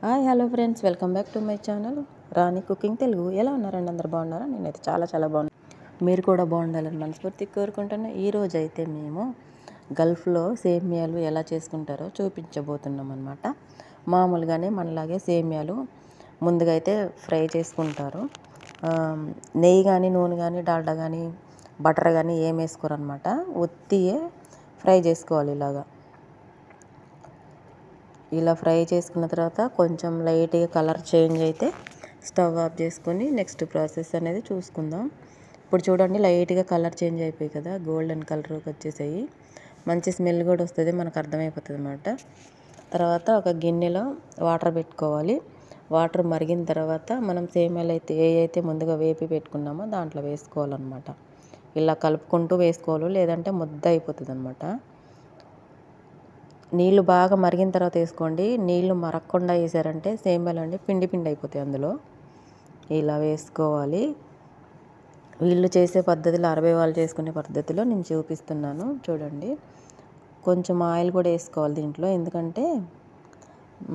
Hi hello friends, welcome back to my channel Rani cooking Telugu. ఎలా ఉన్నారండి? అందరు బాగున్నారా? నేనైతే చాలా బాగున్నాను. మీరు కూడా బాగుండాలని మనస్ఫూర్తిగా కోరుకుంటున్నా. ఈరోజు అయితే మేము గల్ఫ్లో సేమియాలు ఎలా చేసుకుంటారో చూపించబోతున్నాం అనమాట. మామూలుగానే మనలాగే సేమియాలు ముందుగా అయితే ఫ్రై చేసుకుంటారు. నెయ్యి కానీ, నూనె కానీ, డాల్డా కానీ, బటర్ కానీ ఏం వేసుకోరు అనమాట. ఒత్తియే ఫ్రై చేసుకోవాలి. ఇలా ఫ్రై చేసుకున్న తర్వాత కొంచెం లైట్గా కలర్ చేంజ్ అయితే స్టవ్ ఆఫ్ చేసుకొని నెక్స్ట్ ప్రాసెస్ అనేది చూసుకుందాం. ఇప్పుడు చూడండి, లైట్గా కలర్ చేంజ్ అయిపోయి కదా, గోల్డెన్ కలర్కి వచ్చేసాయి. మంచి స్మెల్ కూడా వస్తుంది, మనకు అర్థమైపోతుంది అన్నమాట. తర్వాత ఒక గిన్నెలో వాటర్ పెట్టుకోవాలి. వాటర్ మరిగిన తర్వాత మనం సేమియాలు అయితే ముందుగా వేపి పెట్టుకున్నామో దాంట్లో వేసుకోవాలన్నమాట. ఇలా కలుపుకుంటూ వేసుకోవాలి, లేదంటే ముద్ద అయిపోతుంది అన్నమాట. నీళ్ళు బాగా మరిగిన తర్వాత వేసుకోండి. నీళ్ళు మరగకుండా వేసారంటే సేమియాలు అండి పిండి అయిపోతాయి. అందులో ఇలా వేసుకోవాలి. వీళ్ళు చేసే పద్ధతిలో, అరబై వాళ్ళు చేసుకునే పద్ధతిలో నేను చూపిస్తున్నాను చూడండి. కొంచెం ఆయిల్ కూడా వేసుకోవాలి దీంట్లో, ఎందుకంటే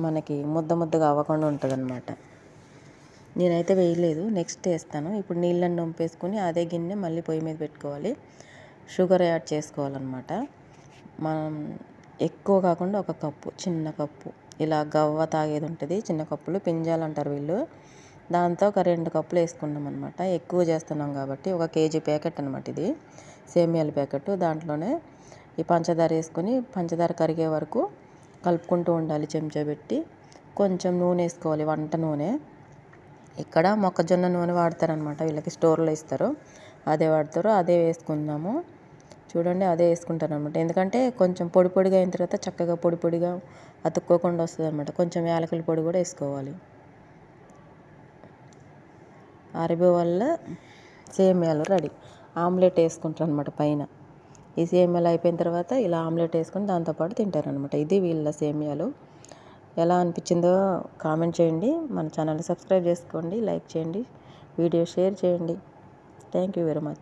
మనకి ముద్దగా అవ్వకుండా ఉంటుంది అన్నమాట. నేనైతే వేయలేదు, నెక్స్ట్ వేస్తాను. ఇప్పుడు నీళ్ళని వంపేసుకొని అదే గిన్నె మళ్ళీ పొయ్యి మీద పెట్టుకోవాలి. షుగర్ యాడ్ చేసుకోవాలన్నమాట. మనం ఎక్కువ కాకుండా ఒక కప్పు, చిన్న కప్పు, ఇలా గవ్వ తాగేది ఉంటుంది, చిన్న కప్పులు పింజాలు అంటారు వీళ్ళు. దాంతో ఒక 2 కప్పులు వేసుకున్నాం అనమాట. ఎక్కువ చేస్తున్నాం కాబట్టి ఒక కేజీ ప్యాకెట్ అనమాట ఇది, సేమియాల ప్యాకెట్. దాంట్లోనే ఈ పంచదార వేసుకొని పంచదార కరిగే వరకు కలుపుకుంటూ ఉండాలి చెంచా పెట్టి. కొంచెం నూనె వేసుకోవాలి, వంట నూనె. ఇక్కడ మొక్కజొన్న నూనె వాడతారనమాట, వీళ్ళకి స్టోర్లో ఇస్తారు, అదే వాడతారు. అదే వేసుకుందాము. చూడండి, అదే వేసుకుంటాను అనమాట. ఎందుకంటే కొంచెం పొడిగా అయిన తర్వాత చక్కగా పొడిగా అతుక్కోకుండా వస్తుంది అనమాట. కొంచెం యాలకుల పొడి కూడా వేసుకోవాలి. అరబి వల్ల సేమియాలు రెడీ. ఆమ్లెట్ వేసుకుంటారు అనమాట పైన. ఈ సేమియాలు అయిపోయిన తర్వాత ఇలా ఆమ్లెట్ వేసుకొని దాంతోపాటు తింటారనమాట. ఇది వీళ్ళ సేమియాలు. ఎలా అనిపించిందో కామెంట్ చేయండి. మన ఛానల్ని సబ్స్క్రైబ్ చేసుకోండి, లైక్ చేయండి, వీడియో షేర్ చేయండి. Thank you very much.